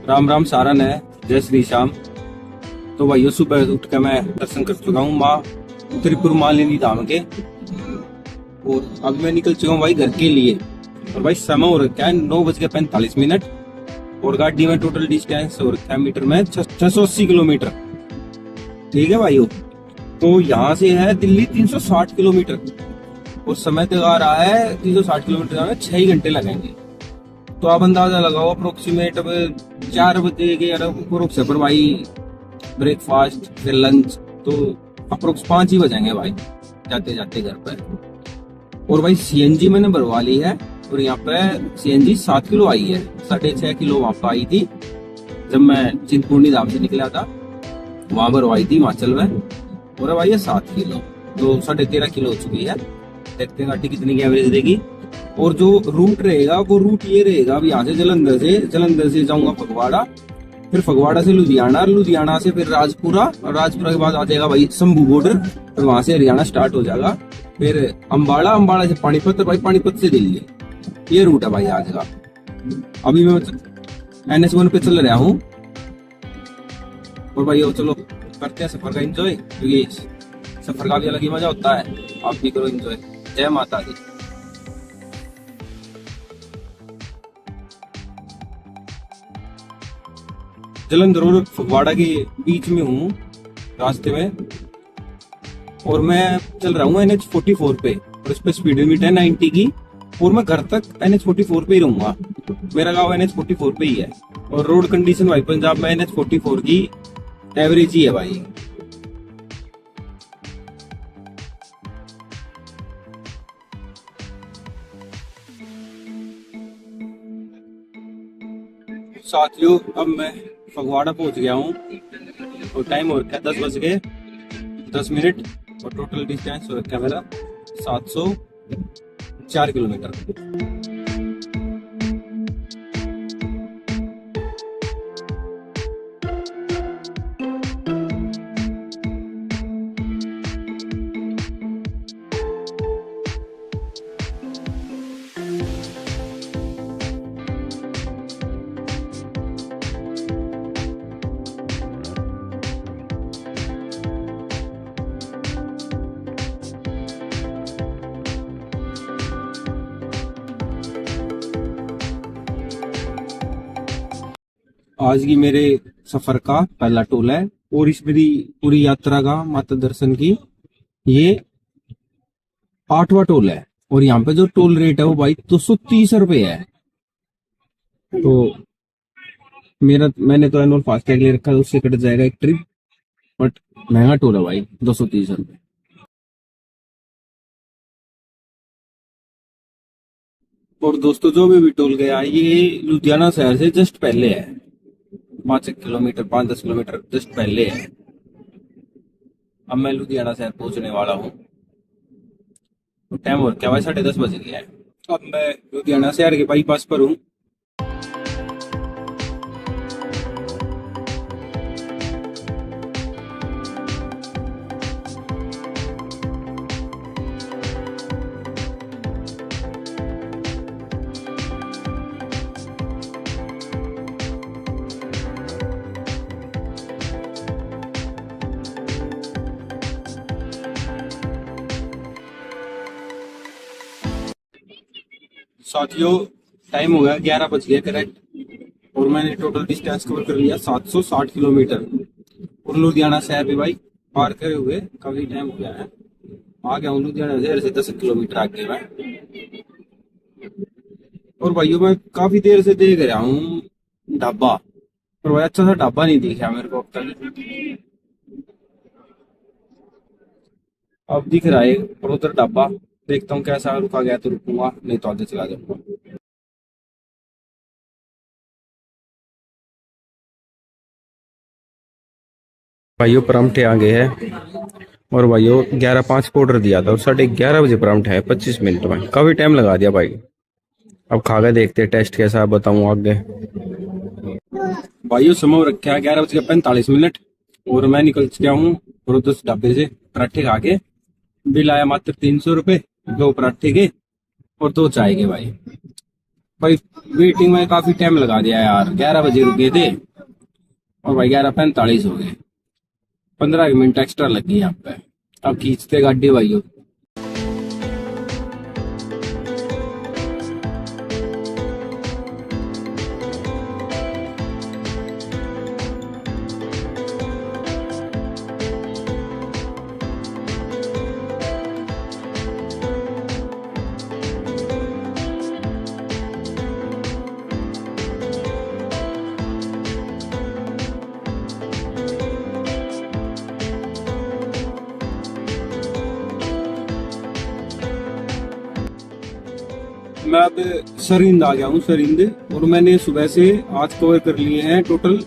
राम राम सारन है। जय श्री श्याम। तो भाइयों सुबह उठ के मैं दर्शन कर चुका हूँ माँ त्रिपुर मालिनी धाम के, और अब मैं निकल चुका हूँ भाई घर के लिए। और भाई समय हो रखा है 9:45, और गाड़ी में टोटल डिस्टेंस हो रखा है मीटर में 680 किलोमीटर। ठीक है भाइयों, तो यहाँ से है दिल्ली 360 किलोमीटर, और समय तक आ रहा है 360 किलोमीटर जाने 6 घंटे लगेंगे। तो आप अंदाजा लगाओ अप्रोक्सीमेट अब 4 बजे के अप्रोक्स पर भाई ब्रेकफास्ट फिर लंच, तो अप्रोक्स 5 ही बजेंगे भाई जाते जाते घर पर। और भाई सीएनजी मैंने भरवा ली है, और यहाँ पे सीएनजी 7 किलो आई है, 6.5 किलो वहां पर आई थी जब मैं चिंतपूर्णी धाम से निकला था, वहां भरवाई थी हिमाचल में। और भाई ये 7 किलो तो 13.5 किलो हो चुकी है। देखते हैं गाड़ी कितनी की एवरेज देगी। और जो रूट रहेगा वो रूट ये रहेगा, अब यहाँ से जलंधर से जाऊंगा फगवाड़ा, फिर फगवाड़ा से लुधियाना, लुधियाना से फिर राजपुरा, और राजपुरा के बाद आ जाएगा भाई शंभू बॉर्डर, और वहां से हरियाणा स्टार्ट हो जाएगा, फिर अम्बाड़ा, अम्बाड़ा से पानीपत, और भाई पानीपत से दिल्ली। ये रूट है भाई आज का। अभी मैं NH1 पे चल रहा हूँ। और भाई चलो करते हैं सफर का एंजॉय, क्योंकि सफर का भी अलग ही मजा होता है। आप भी करो एंजॉय। जय माता दी। जलंधर और फगवाड़ा के बीच में हूँ रास्ते में, और मैं चल रहा हूँ NH44 पे, और इस पे स्पीड लिमिट है 90 की, और मैं घर तक NH44 पे ही रहूंगा। मेरा गाँव NH44 पे ही है, और रोड कंडीशन भाई पंजाब में NH44 की एवरेज ही है भाई। साथियों अब मैं फगवाड़ा पहुंच गया हूँ, और टाइम हो रखा है 10:10, और टोटल डिस्टेंस हो रखा है मेरा 704 किलोमीटर। आज की मेरे सफर का पहला टोल है, और इस मेरी पूरी यात्रा का माता दर्शन की ये 8वां टोल है। और यहाँ पे जो टोल रेट है वो भाई 230 रुपए है। तो मैंने तो एनुअल फास्टैग ले रखा है, उससे कट जाएगा एक ट्रिप, बट महंगा टोल है भाई 230 रुपए। और दोस्तों जो भी टोल गया ये लुधियाना शहर से जस्ट पहले है, 5 किलोमीटर जस्ट पहले है। अब मैं लुधियाना शहर पहुंचने वाला हूँ। टाइम और क्या भाई 10:30 बज गया है। अब मैं लुधियाना शहर के बाईपास पर हूँ। साथियों टाइम हो गया 11 बज गया करेक्ट, और मैंने टोटल डिस्टेंस कवर कर लिया 760 किलोमीटर। और लुधियाना शहर भी भाई पार करे हुए काफी टाइम हो गया है। आ गया हूँ लुधियाना शहर से 10 किलोमीटर आगे मैं। और भाइयों मैं काफी देर से देख रहा हूँ ढाबा, पर भाई अच्छा सा ढाबा नहीं दिखा मेरे को अब तक। अब दिख रहा है और उधर ढाबा, देखता हूँ कैसा रुका गया तो रुकूंगा, नहीं तो आगे चला जाऊंगा। भाइयों परांठे आ गए हैं, और भाइयों 11:05 को ऑर्डर दिया था, और 11:30 बजे परांठे है 25 मिनट में। काफी टाइम लगा दिया भाई। अब खा के देखते हैं टेस्ट कैसा है, बताऊँ आगे। भाइयों समय रखा है 11:45, और मैं निकल चुका हूँ उस ढाबे से पराठे खा के। बिल आया मात्र 300 रुपए, 2 पराठे के और 2 चाय के भाई। भाई वेटिंग में काफी टाइम लगा दिया यार, 11 बजे रुके थे और भाई 11:45 हो गए, 15 मिनट एक्स्ट्रा लग गई यहाँ पे। अब खींचते गाड़ी भाई। मैं अब सरिंद आ गया हूँ, सरिंद। और मैंने सुबह से आज कवर कर लिए हैं टोटल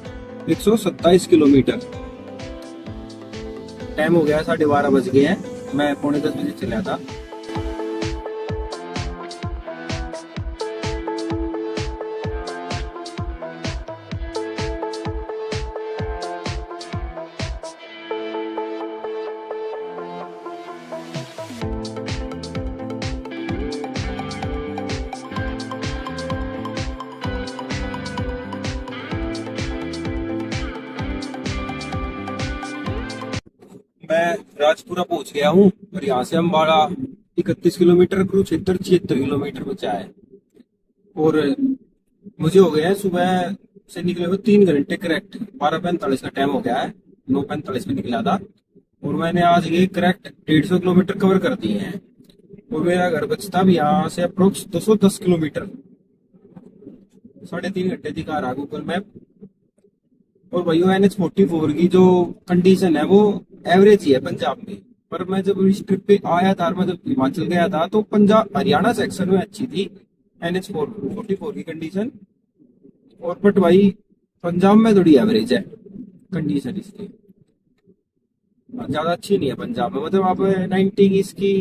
127 किलोमीटर। टाइम हो गया 12:30 बज गए हैं, मैं 9:45 बजे चला था। मैं राजपुरा पहुंच गया हूँ और यहाँ से अम्बाड़ा 31 किलोमीटर, कुरुक्षेत्र 76 किलोमीटर बचा है। और मुझे हो गया है सुबह से निकले हुए 3 घंटे करेक्ट। 12:45 का टाइम हो गया है, 9:45 में निकला था और मैंने आज ये करेक्ट 150 किलोमीटर कवर कर दिए हैं। और मेरा घर बचता भी यहाँ से अप्रोक्स 210 किलोमीटर। 3.5 घंटे दिखा रहा गूगल मैप। और भाइयों NH44 की जो कंडीशन है वो एवरेज ही है पंजाब में। पर मैं जब इस ट्रिप पे आया था, मैं जब हिमाचल गया था तो पंजाब हरियाणा सेक्शन में अच्छी थी NH44 की कंडीशन। और बट भाई पंजाब में थोड़ी एवरेज है कंडीशन इसकी, ज्यादा अच्छी नहीं है पंजाब में। मतलब आप 90 की इसकी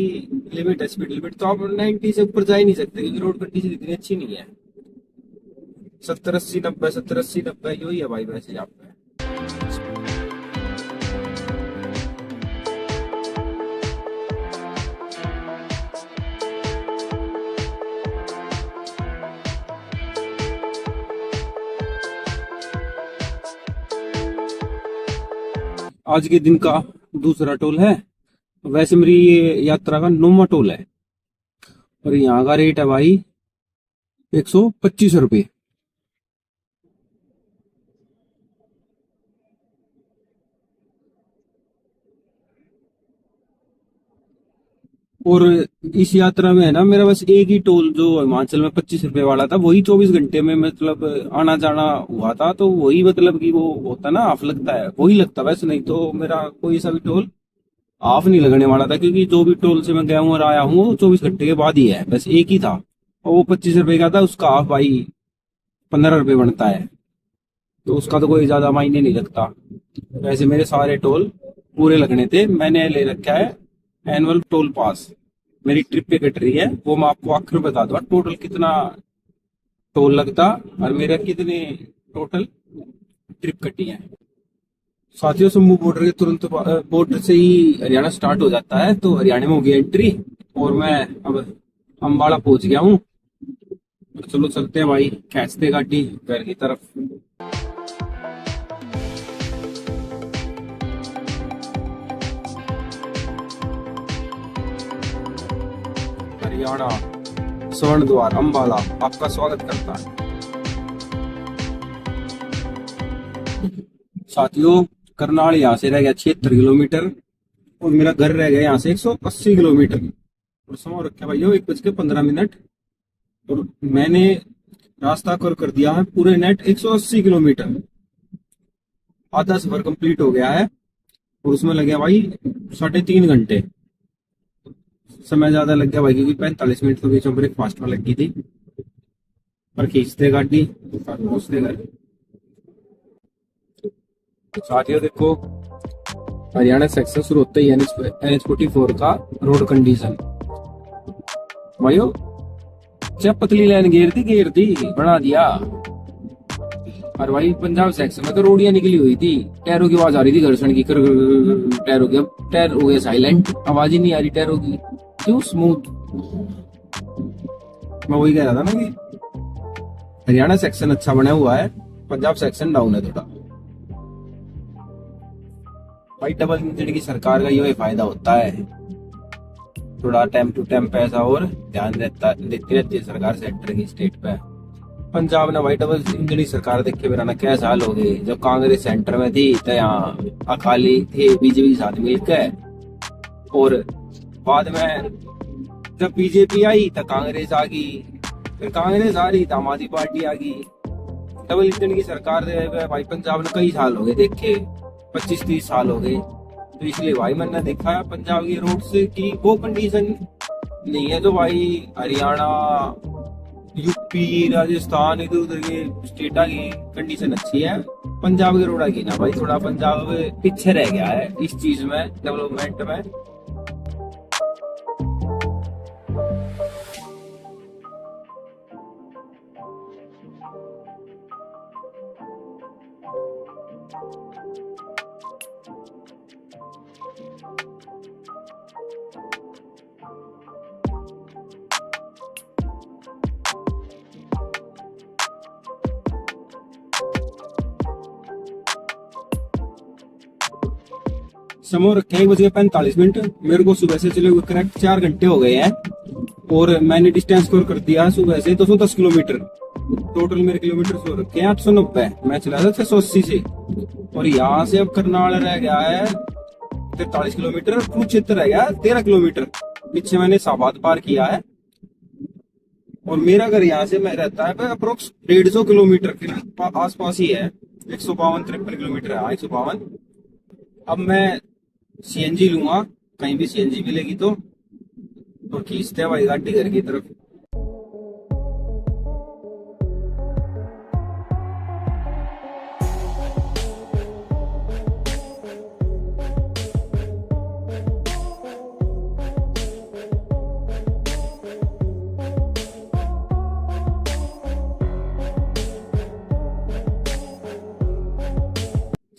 लिमिट है, स्पीड लिमिट, तो आप 90 से ऊपर जा ही नहीं सकते क्योंकि रोड कंडीशन इतनी अच्छी नहीं है। 70 80 90 70 80 90 यही है भाई वैसे यहाँ पे। आज के दिन का दूसरा टोल है। वैसे मेरी ये यात्रा का 9वां टोल है और यहाँ का रेट है भाई 125 रुपये। और इस यात्रा में है ना, मेरा बस एक ही टोल जो हिमाचल में 25 रुपए वाला था, वही 24 घंटे में मतलब आना जाना हुआ था। तो वही मतलब कि वो होता ना हाफ लगता है, वही लगता। वैसे नहीं तो मेरा कोई सा भी टोल हाफ नहीं लगने वाला था, क्योंकि जो भी टोल से मैं गया हूँ और आया हूँ वो 24 घंटे के बाद ही है। बस एक ही था और वो 25 रुपए का था, उसका हाफ भाई 15 रुपए बनता है, तो उसका तो कोई ज्यादा मायने नहीं लगता। वैसे मेरे सारे टोल पूरे लगने थे। मैंने ले रखा है एनुअल टोल पास, मेरी ट्रिप पे कट रही है, वो मैं आपको आखिर में बता दूंगा टोटल कितना टोल लगता और मेरा कितने टोटल ट्रिप कटी है। साथियों, शंभू बॉर्डर के तुरंत बॉर्डर से ही हरियाणा स्टार्ट हो जाता है, तो हरियाणा में हो गई एंट्री और मैं अब अम्बाड़ा पहुंच गया हूँ। तो चलो चलते हैं भाई, खींचते गाड़ी घर की तरफ। हरियाणा स्वर्ण द्वार अम्बाला आपका स्वागत करता है। साथियों, करनाल यहाँ से रह गया 76 किलोमीटर और मेरा घर रह गया यहाँ से 180 किलोमीटर। और समय रखा भाई 1:15। और मैंने रास्ता कवर कर दिया है पूरे नेट 180 किलोमीटर। आधा सफर कंप्लीट हो गया है और उसमें लगे भाई 3.5 घंटे। समय ज्यादा लग गया भाई क्योंकि 45 मिनट तो बीच में ब्रेकफास्ट में लगी थी। पर खींचते गाड़ी पहुंचते घर। साथियों देखो, हरियाणा सेक्शन शुरू होते ही NH44 का रोड कंडीशन भाइयों, जब पतली लाइन घेर दी बना दिया। और भाई पंजाब सेक्शन में तो रोडियां निकली हुई थी, टायरों की आवाज आ रही थी घर्षण की, टायरों की। अब टायर हो गए साइलेंट, आवाज ही नहीं आ रही टायरों की, क्यों? स्मूथ। मैं वही कह रहा था ना कि हरियाणा सेक्शन अच्छा बना हुआ है, पंजाब सेक्शन डाउन है थोड़ा। भाई डबल इंजन की सरकार का ये फायदा होता है, थोड़ा टाइम टू टाइम पैसा और ध्यान देती रहती है सरकार सेंटर की स्टेट पे। पंजाब ने भाई डबल इंजन की सरकार देख के मेरा ना क्या साल हो गए। जब कांग्रेस सेंटर में थी तो यहाँ अकाली थे बीजेपी के साथ मिलकर, और बाद में जब बीजेपी आई तो कांग्रेस आ गई, फिर कांग्रेस आ रही तो आम आदमी पार्टी आ गई। डबल इंजन की सरकार भाई पंजाब में कई साल हो गए देखे, 25-30 साल हो गए। तो इसलिए भाई मैंने देखा है पंजाब की रोड से की वो कंडीशन नहीं है जो भाई हरियाणा, यूपी, राजस्थान इधर उधर के स्टेटा की कंडीशन अच्छी है। पंजाब के रोड की ना भाई थोड़ा पंजाब पीछे रह गया है इस चीज में, डेवलपमेंट में। समय रखे 1:45। मेरे को सुबह से चले हुए करेक्ट 4 घंटे हो गए हैं, और मैंने डिस्टेंस कवर कर दिया सुबह से 210 किलोमीटर। टोटल मेरे किलोमीटर हो रखे हैं 890। मैं चला था 680 से, और यहाँ से अब करनाल रह गया है 43 किलोमीटर, कुरुक्षेत्र रह गया 13 किलोमीटर। पीछे मैंने साबाद पार किया है, और मेरा घर यहाँ से मैं रहता है अप्रोक्स 150 किलोमीटर के आसपास ही है। 152-53 किलोमीटर है, 152। अब मैं सीएनजी लूंगा, कहीं भी सीएनजी मिलेगी तो, और खींचते हैं भाई गाड़ी घर की तरफ।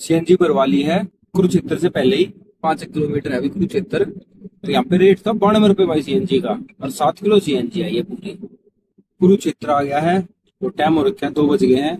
सीएनजी भरवा ली है कुरुक्षेत्र से पहले ही, 5 किलोमीटर है अभी कुरुक्षेत्र। तो यहाँ पे रेट था 92 रुपए भाई सीएनजी का, और 7 किलो सीएनजी है ये पूरी। कुरुक्षेत्र आ गया है, और टाइम हो रखा है 2 बज गए हैं।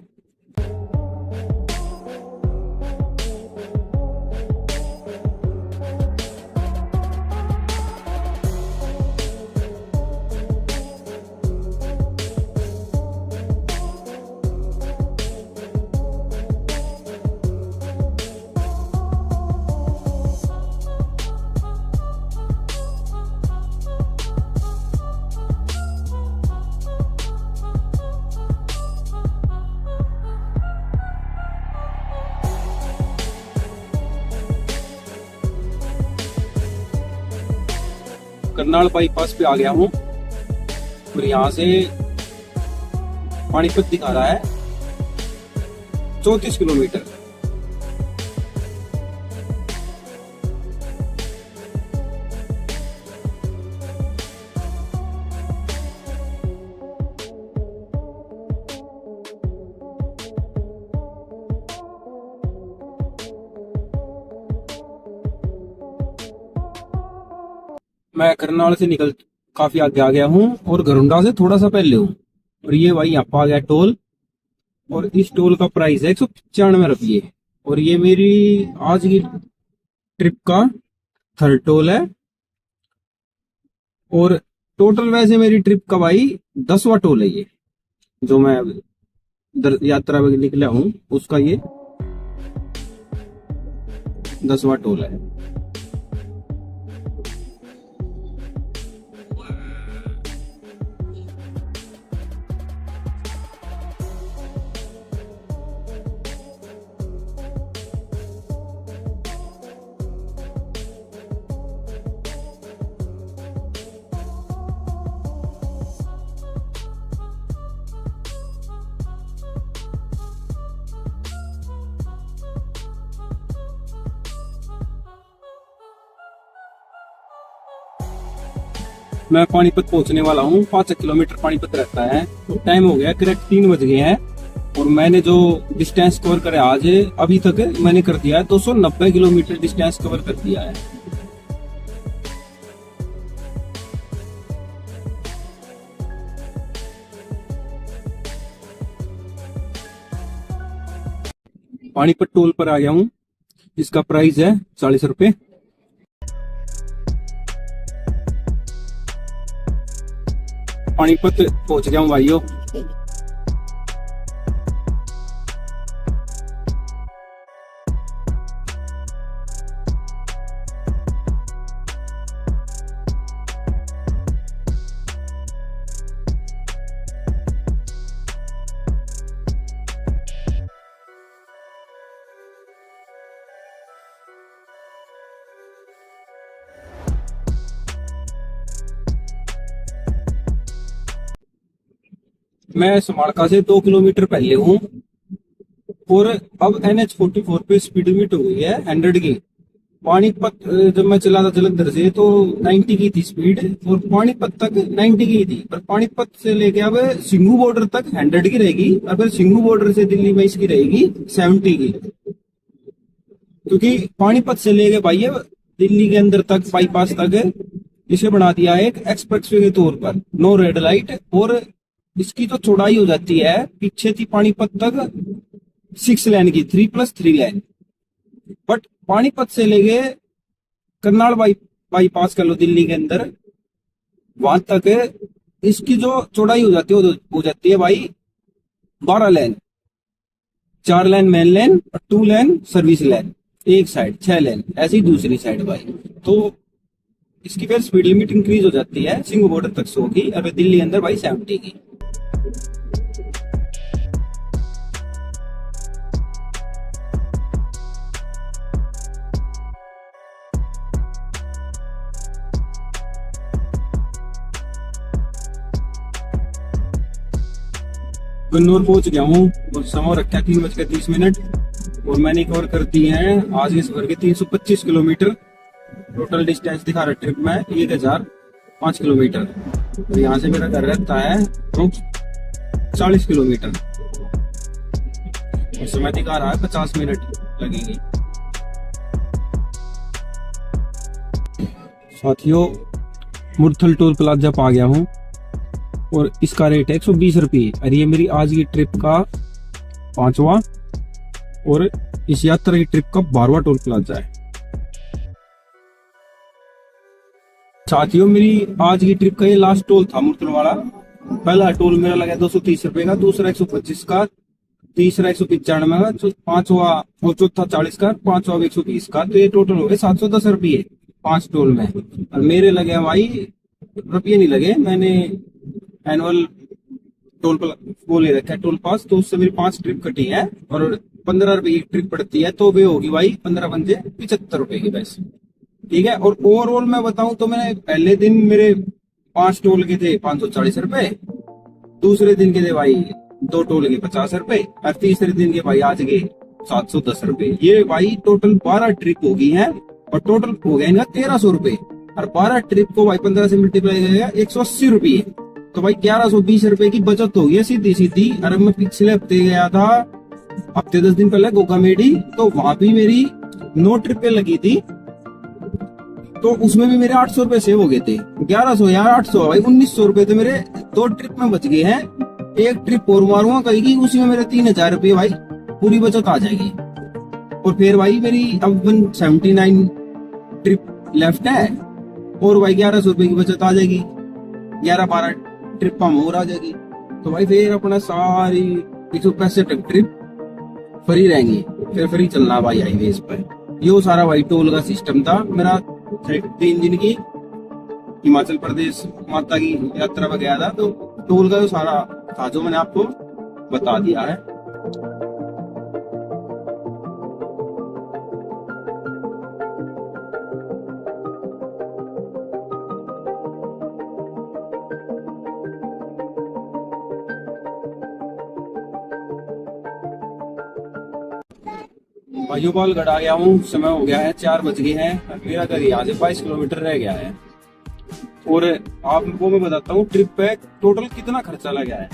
करनाल बाईपास पे आ गया हूँ, और यहाँ से पानीपत दिखा रहा है 34 किलोमीटर। मैं करनाल से निकल काफी आगे आ गया हूँ, और घरुंडा से थोड़ा सा पहले हूँ। और ये भाई यहाँ पे आ गया टोल, और इस टोल का प्राइस है 195 रुपये। और ये मेरी आज की ट्रिप का 3rd टोल है, और टोटल वैसे मेरी ट्रिप का भाई 10वां टोल है ये, जो मैं यात्रा में निकला हूँ उसका ये 10वां टोल है। मैं पानीपत पहुंचने वाला हूँ, 5 किलोमीटर पानीपत रहता है। तो टाइम हो गया करेक्ट 3 बज गए हैं, और मैंने जो डिस्टेंस कवर करे आज अभी तक मैंने कर दिया है 290 किलोमीटर डिस्टेंस कवर कर दिया है। पानीपत टोल पर आ गया हूँ। इसका प्राइस है 40 रुपए। पानीपत पहुंच गया हूँ भाइयों। मैं समाड़का से 2 किलोमीटर पहले हूँ और अब NH44 पे स्पीड लिमिट हो गई है 100 की। पानीपत जब मैं चला था जलंधर से तो 90 की थी स्पीड और पानीपत तक 90 की थी, पर पानीपत से लेके अब सिंघू बॉर्डर तक 100 की रहेगी और फिर सिंघू बॉर्डर से दिल्ली में इसकी रहेगी 70 की। क्योंकि पानीपत से लेके भाई दिल्ली के अंदर तक बाईपास तक इसे बना दिया है एक एक्सप्रेसवे के तौर पर, नो रेड लाइट। और इसकी जो चौड़ाई हो जाती है, पीछे थी पानीपत तक 6 लेन की, 3+3 लेन, बट पानीपत से लेके करनाल बाईपास कर लो दिल्ली के अंदर, वहां तक इसकी जो चौड़ाई हो जाती है भाई 12 लेन, 4 लेन मेन लेन और 2 लेन सर्विस लेन, एक साइड 6 लेन, ऐसी दूसरी साइड भाई। तो इसकी फिर स्पीड लिमिट इंक्रीज हो जाती है सिंघू बॉर्डर तक 100 की और दिल्ली अंदर भाई 70 की। कन्नौर पहुंच गया हूँ और समय रखा 3:30 और मैंने कवर करती है आज इस भर के 325 किलोमीटर। टोटल डिस्टेंस दिखा रहा ट्रिप में 1005 किलोमीटर और यहाँ से मेरा घर रहता है 40 किलोमीटर और समय दिखा रहा है 50 मिनट लगेगी। साथियों मुरथल टोल प्लाजा पा गया हूँ और इसका रेट है 120 रुपये और ये मेरी आज की ट्रिप का 5वां और इस यात्रा की ट्रिप का 12वां टोल प्लाजा है। साथियों मेरी आज की ट्रिप का ये लास्ट टोल था मुरथल वाला। पहला टोल मेरा लगा 230 रुपए का, दूसरा 125 का, तीसरा 195 का, पांचवा और चौथा 40 का, पांचवा 120 का। तो ये टोटल हो गए 710 रुपये 5 टोल में। और मेरे लगे भाई रुपये नहीं लगे, मैंने एनुअल टोल वो ले रखा है टोल पास, तो उससे मेरी 5 ट्रिप कटी है और 15 रुपए की ट्रिप पड़ती है, तो वे होगी भाई 15 पंजे 75 रुपए की बस। ठीक है। और ओवरऑल मैं बताऊं तो मैंने पहले दिन मेरे 5 टोल के थे 540 रुपए, दूसरे दिन के थे भाई 2 टोल के 50 रुपए और तीसरे दिन के भाई आज के 710 रुपए। ये भाई टोटल 12 ट्रिप हो गई है और टोटल हो गया इनका 1300 रुपए और 12 ट्रिप को भाई 15 से मल्टीप्लाई करेगा 180 रुपये, तो भाई 1120 रुपए की बचत हो गई है सीधी सीधी। अरे मैं पिछले हफ्ते गया था, हफ्ते 10 दिन पहले गोगामेडी, तो वहां भी मेरी 9 ट्रिपें लगी थी, तो उसमें भी मेरे 800 रुपए सेव हो गए थे। 1100 यार 800 भाई 1900 रुपए तो मेरे 2 ट्रिप में बच गए हैं। एक ट्रिप और मारूंगा कहीं, उसी में मेरे 3000 रुपये भाई पूरी बचत आ जाएगी। और फिर भाई मेरी अब 179 ट्रिप लेफ्ट है और भाई 1100 रुपए की बचत आ जाएगी, 11-12 ट्रिप मोर आ जाएगी। तो भाई फिर अपना सारी 165 ट्रिप फ्री रहेंगी, फिर फ्री चलना भाई हाईवेज पर। ये सारा भाई टोल का सिस्टम था मेरा। 3 दिन की हिमाचल प्रदेश माता की यात्रा पर गया था, तो टोल का जो सारा था जो मैंने आपको बता दिया है। भाइयोपालगढ़ आ गया हूँ, समय हो गया है 4 बज गए हैं। मेरा घर यहाँ से 22 किलोमीटर रह गया है और आपको मैं बताता हूँ ट्रिप पे टोटल कितना खर्चा लगा है।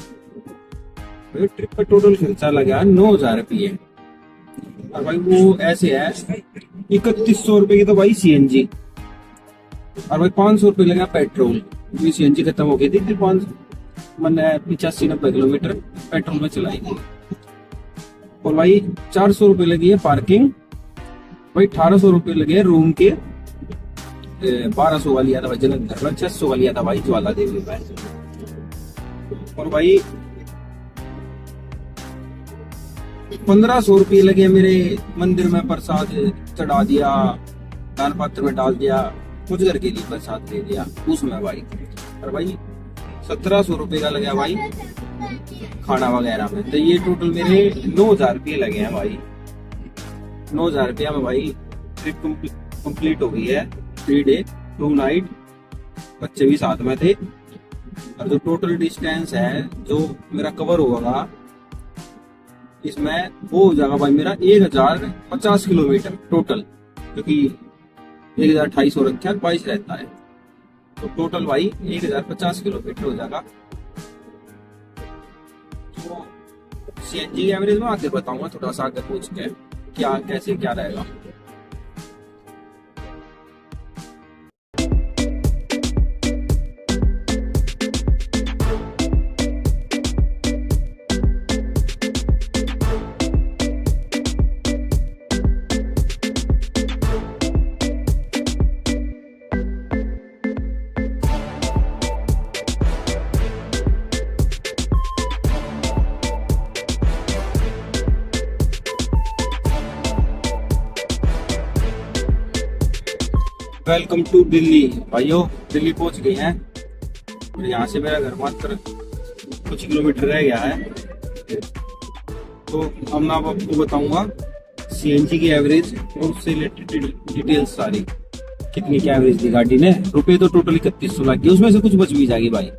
ट्रिप पे टोटल खर्चा लगा है 9000 रुपये और भाई वो ऐसे है 3100 रुपए की तो भाई CNG और भाई 500 रुपये लगा पेट्रोल। CNG खत्म हो गई थी, फिर मैंने 85-90 किलोमीटर पेट्रोल में चलाई थी। और भाई 400 रुपये लगी है पार्किंग, भाई 1800 रुपये लगे हैं रूम के, 1200 वाली आता भाई जलंधर में, 600 वाली आता भाई ज्वाला देवी में। और भाई 1500 रुपये लगे मेरे मंदिर में, प्रसाद चढ़ा दिया, दान पात्र में डाल दिया, कुछ घर के लिए प्रसाद दे दिया उसमें भाई। और भाई 1700 रुपये का लगा भाई खाना वगैरह में। तो ये टोटल मेरे 9000 रुपये लगे हैं भाई। 9000 रुपया में भाई ट्रिप कंप्लीट हो गई है। 3 डे 2 नाइट, बच्चे भी साथ में थे। और जो टोटल डिस्टेंस है जो मेरा कवर होगा इसमें वो हो जाएगा भाई मेरा 1050 किलोमीटर टोटल, क्योंकि 1250 रखा 22 रहता है, तो टोटल भाई 1050 किलोमीटर हो जाएगा। तो सीएनजी की एवरेज में आगे बताऊंगा, थोड़ा सा आगे पूछ के क्या कैसे क्या रहेगा। वेलकम टू दिल्ली भाइयों, दिल्ली पहुंच गए हैं। और यहाँ से मेरा घर मात्र कुछ किलोमीटर रह गया है। तो अब मैं आपको बताऊंगा सीएनजी की एवरेज और उससे रिलेटेड डिटेल्स सारी, कितनी की एवरेज दी गाड़ी ने। रुपए तो टोटल 3100 लग गए, उसमें से कुछ बच भी जाएगी भाई,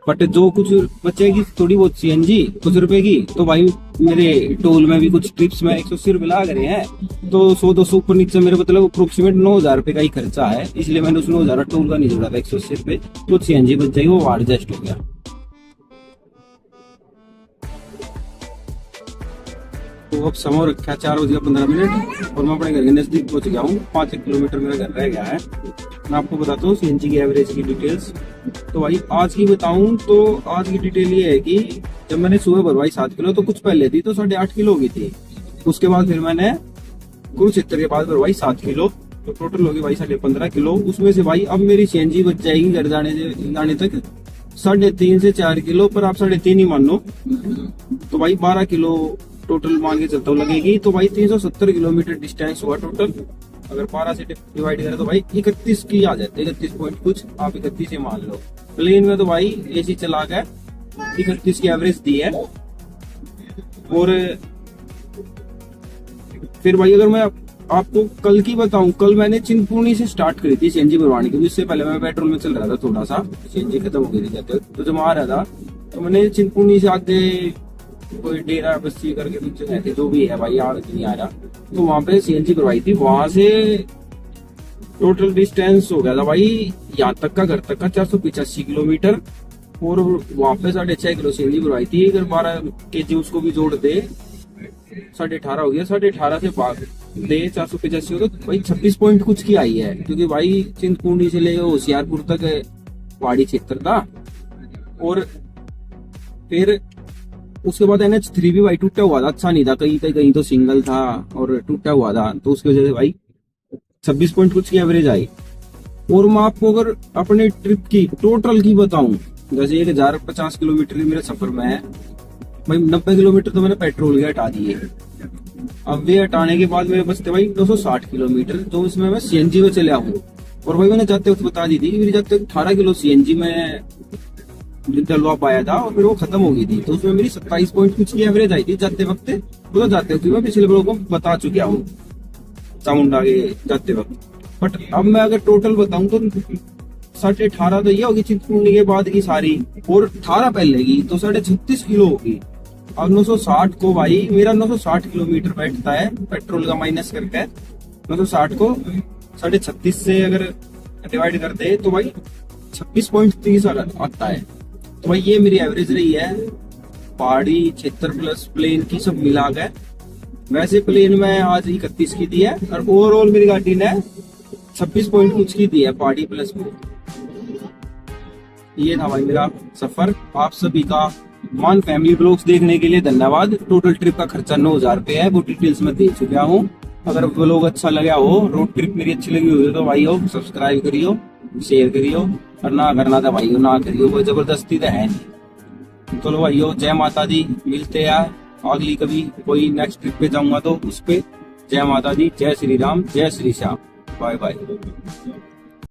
बट जो कुछ बचेगी थोड़ी बहुत सीएनजी कुछ रुपए की, तो भाई मेरे टोल में भी कुछ ट्रिप्स में 180 रुपए लगा रहे हैं, तो 100-200 ऊपर नीचे मेरे मतलब अप्रोक्सीमेट 9000 रुपए का ही खर्चा है। इसलिए मैंने उस 9000 टोल का नहीं जोड़ा था, 180 रुपए तो सीएनजी बच जाएगी, वो एडजस्ट हो गया। तो अब समय रखा 4:15 और मैं अपने घर के नजदीक पहुंच गया हूँ। 5 किलोमीटर मेरा घर रह गया है। मैं आपको बताता हूँ सीएनजी की एवरेज की डिटेल्स। तो भाई आज की बताऊं तो आज की डिटेल ये है कि जब मैंने सुबह भरवाई 7 किलो, तो कुछ पहले थी तो 8.5 किलो हो गई थी। उसके बाद फिर मैंने कुरुक्षेत्र के बाद भरवाई 7 किलो, तो टोटल होगी भाई 15.5 किलो। उसमें से भाई अब मेरी सीएनजी बच जाएगी घर जाने तक 3.5 से 4 किलो, पर आप 3.5 ही मान लो, तो भाई 12 किलो टोटल मान के चलता हूँ लगेगी। तो भाई 370 किलोमीटर डिस्टेंस हुआ टोटल। अगर 12 से डिवाइड करें तो भाई 31 की आ जाते, 31 पॉइंट कुछ, आप 31 ही मान लो। प्लेन में तो भाई एसी चला गया, 31 की एवरेज दी है। और फिर भाई अगर मैं आपको कल की बताऊं, कल मैंने चिंतपूर्णी से स्टार्ट करी थी सीएनजी भरवाने की। इससे पहले मैं पेट्रोल में चल रहा था, थोड़ा सा सीएनजी खत्म हो गई थी जाते, तो जब आ रहा था तो मैंने चिंतपूर्णी से आगे कोई डेरा बस्ती करके पीछे रहते जो भी है भाई, याद नहीं आ रहा, तो वहां पे सीएनजी करवाई थी। वहां से टोटल डिस्टेंस हो गया था भाई यहाँ तक का, घर तक का 485 किलोमीटर। और वहां पे 6.5 किलो सीएनजी करवाई थी। अगर 12 kg उसको भी जोड़ दे 18.5 हो गया, 18.5 से भाग दे 485 हो, तो भाई 26 पॉइंट कुछ की आई है। क्योंकि भाई चिंतपूर्णी से ले होशियारपुर तक पहाड़ी क्षेत्र था। और फिर उसके बाद NH3 भी भाई टूटा हुआ था, अच्छा नहीं था, कहीं तो सिंगल था और टूटा हुआ था, तो उसकी वजह से भाई 26 पॉइंट कुछ की एवरेज आई। और मैं आपको अगर अपने ट्रिप की टोटल की बताऊं, जैसे 1050 किलोमीटर मेरे सफर में है भाई, 90 किलोमीटर तो मैंने पेट्रोल के हटा दिए। अब ये हटाने के बाद मेरे बचते भाई 260 किलोमीटर, जो इसमें मैं सीएनजी में चले आऊँ। और भाई मैंने जाते वक्त बता दी थी कि मेरी जाते वक्त 18 किलो सीएनजी में डलवा पाया था और फिर वो खत्म हो गई थी, तो उसमें मेरी 27 पॉइंट कुछ की एवरेज आई थी जाते वक्त। तो जाते वक्त मैं पिछले लोगों को बता चुका हूँ चामुंडा के जाते वक्त। बट अब मैं अगर टोटल बताऊं तो 18.5 तो ये होगी चिंतपूर्णी के बाद की सारी, और 18 पहले की तो 36.5 किलो होगी। अब 960 को भाई मेरा 960 किलोमीटर बैठता है पेट्रोल का माइनस करके। 960 को 36.5 से अगर डिवाइड कर दे तो भाई 26.30 आता है। तो भाई ये मेरी एवरेज रही है पहाड़ी क्षेत्र प्लस प्लेन की सब मिला के। वैसे प्लेन में आज 31 की दी है और ओवरऑल मेरी गाड़ी ने 26 पॉइंट कुछ की दी है पहाड़ी प्लस प्लेन। ये था भाई मेरा सफर। आप सभी का मान फैमिली ब्लॉग्स देखने के लिए धन्यवाद। टोटल ट्रिप का खर्चा 9,000 रुपये है, वो डिटेल्स में दे चुका हूँ। अगर ब्लॉग अच्छा लगा हो, रोड ट्रिप मेरी अच्छी लगी हुई तो भाइयों सब्सक्राइब करियो, शेयर करियो, और ना करना था भाइयों ना करियो, कोई जबरदस्ती तो है नहीं। चलो भाइयों, जय माता दी, मिलते हैं अगली कभी कोई नेक्स्ट ट्रिप पे जाऊंगा तो उस पे। जय माता दी, जय श्री राम, जय श्री श्याम, बाय बाय।